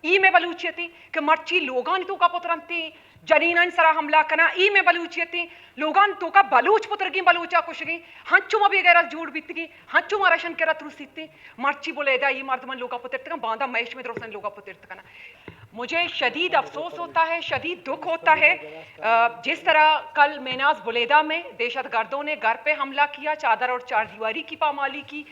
ई में बलूचियती कि मर्ची लोगान तो का पुत्रंती जनीनन सरा हमला कना ई में बलूचियती लोगान तो का बलूच पुत्र की बलूचा कुशगी हंचु मबी गैर जोड़ बीतगी हंचु मारशन के रत्रुसिती मर्ची बोलेदा ई मर्दमन लोगा पुत्र बांधा महेश में रोशन लोगा पुत्र कना। मुझे शदीद अफसोस होता है, शदीद दुख होता है जिस तरह कल मेनाज बुलेदा में दहशतगर्दों ने घर पे हमला किया, चादर और चारदीवारी की पामाली की,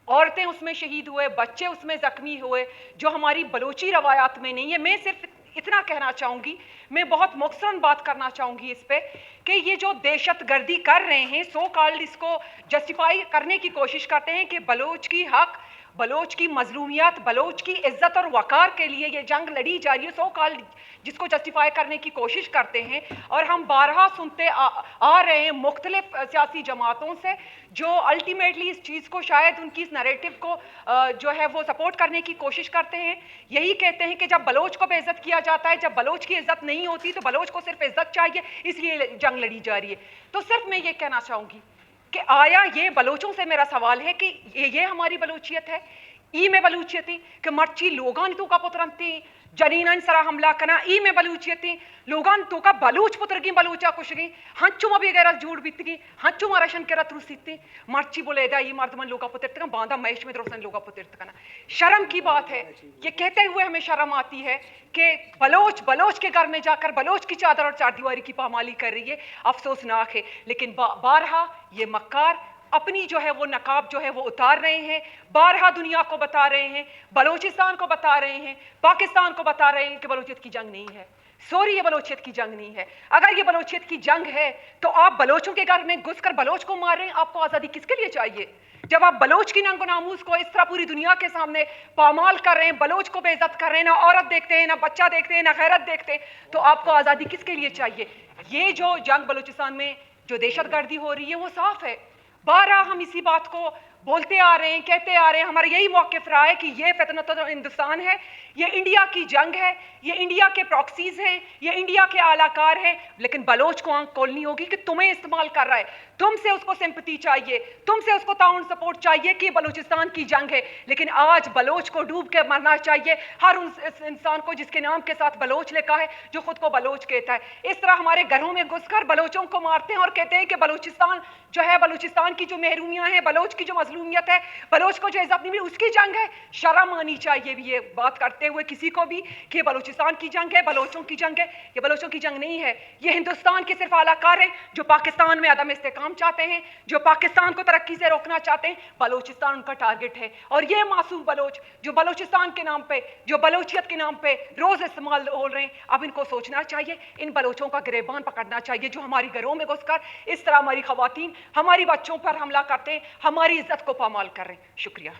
औरतें उसमें शहीद हुए, बच्चे उसमें जख्मी हुए, जो हमारी बलोची रवायात में नहीं है। मैं सिर्फ इतना कहना चाहूँगी, मैं बहुत मुख्तसरन बात करना चाहूँगी इस पे कि ये जो दहशतगर्दी कर रहे हैं, सो कॉल्ड इसको जस्टिफाई करने की कोशिश करते हैं कि बलोच की हक, बलोच की मजलूमियत, बलोच की इज्जत और वक़ार के लिए ये जंग लड़ी जा रही है, सो कॉल्ड जिसको जस्टिफाई करने की कोशिश करते हैं। और हम बारहा सुनते आ रहे हैं मुख्तलिफ सियासी जमातों से, जो अल्टीमेटली इस चीज़ को, शायद उनकी इस नैरेटिव को जो है वो सपोर्ट करने की कोशिश करते हैं। यही कहते हैं कि जब बलोच को बेइज्जत किया जाता है, जब बलोच की इज्जत नहीं होती तो बलोच को सिर्फ इज्जत चाहिए, इसलिए जंग लड़ी जा रही है। तो सिर्फ मैं ये कहना चाहूँगी कि आया ये बलोचों से मेरा सवाल है कि ये हमारी बलूचियत है। ई में बलूचियती कि मर्ची लोगान तो का पुत्रंती जनीनन सरा हमला कना ई में बलूचियती लोगान तो का बलूच पुत्र की बलूचा कुशगी हंचु मबी गैर जोड़ बीतगी हंचु मारशन के रत्रुसिती मर्ची बोलेदा ई मर्दमन लोगा पुत्र बांधा महेश में रोशन लोगा पुत्र कना। शर्म की बात है, ये कहते हुए हमें शर्म आती है कि बलोच के घर में जाकर बलोच की चादर और चारदीवारी की पामाली कर रही है। अफसोसनाक है, लेकिन बारहा ये मक्कार अपनी जो है वो नकाब जो है वो उतार रहे हैं, बारहा दुनिया को बता रहे हैं, बलोचिस्तान को बता रहे हैं, पाकिस्तान को बता रहे हैं कि बलोचियत की जंग नहीं है। सॉरी, ये बलोचियत की जंग नहीं है। अगर ये बलोचियत की जंग है तो आप बलोचों के घर में घुसकर बलोच को मार रहे हैं। आपको आज़ादी किसके लिए चाहिए? जब आप बलोच की नंगो नामूस को इस तरह पूरी दुनिया के सामने पामाल कर रहे हैं, बलोच को बेइज्जत कर रहे हैं, ना औरत देखते हैं, ना बच्चा देखते हैं, ना गैरत देखते हैं, तो आपको आज़ादी किसके लिए चाहिए? ये जो जंग बलूचिस्तान में जो दहशतगर्दी हो रही है वो साफ है। बारहा हम इसी बात को बोलते आ रहे हैं, कहते आ रहे हैं, हमारा यही मौक़िफ़ रहा है कि ये फितनत हिंदुस्तान है, ये इंडिया की जंग है, ये इंडिया के प्रॉक्सीज़ हैं, ये इंडिया के आलाकार हैं। लेकिन बलोच को आंख खोलनी होगी कि तुम्हें इस्तेमाल कर रहा है, तुमसे उसको सिंपैथी चाहिए, तुमसे उसको ताउन सपोर्ट चाहिए कि बलूचिस्तान की जंग है। लेकिन आज बलोच को डूब के मरना चाहिए, हर उस इंसान को जिसके नाम के साथ बलोच लिखा है, जो खुद को बलोच कहता है। इस तरह हमारे घरों में घुसकर बलोचों को मारते हैं और कहते हैं कि बलूचिस्तान जो है, बलूचिस्तान की जो महरूमियाँ हैं, बलोच की जो मजलूमियत है, बलोच को जो इज्जत नहीं मिली, उसकी जंग है। शर्म आनी चाहिए भी ये बात करते हुए किसी को भी कि बलूचिस्तान की जंग है, बलोचों की जंग है। ये बलोचों की जंग नहीं है, ये हिंदुस्तान के सिर्फ आलाकार हैं जो पाकिस्तान में अदम इस्तेकाम चाहते हैं, जो पाकिस्तान को तरक्की से रोकना चाहते हैं। बलोचिस्तान उनका टारगेट है। और ये मासूम बलोच जो बलोचिस्तान के नाम पे, जो बलोचियत के नाम पे रोज़ इस्तेमाल हो रहे हैं, अब इनको सोचना चाहिए, इन बलोचों का गिरेबान पकड़ना चाहिए जो हमारी घरों में घुसकर इस तरह हमारी खवातीन, हमारी बच्चों पर हमला करते हैं, हमारी इज्जत को पामाल कर रहे हैं। शुक्रिया।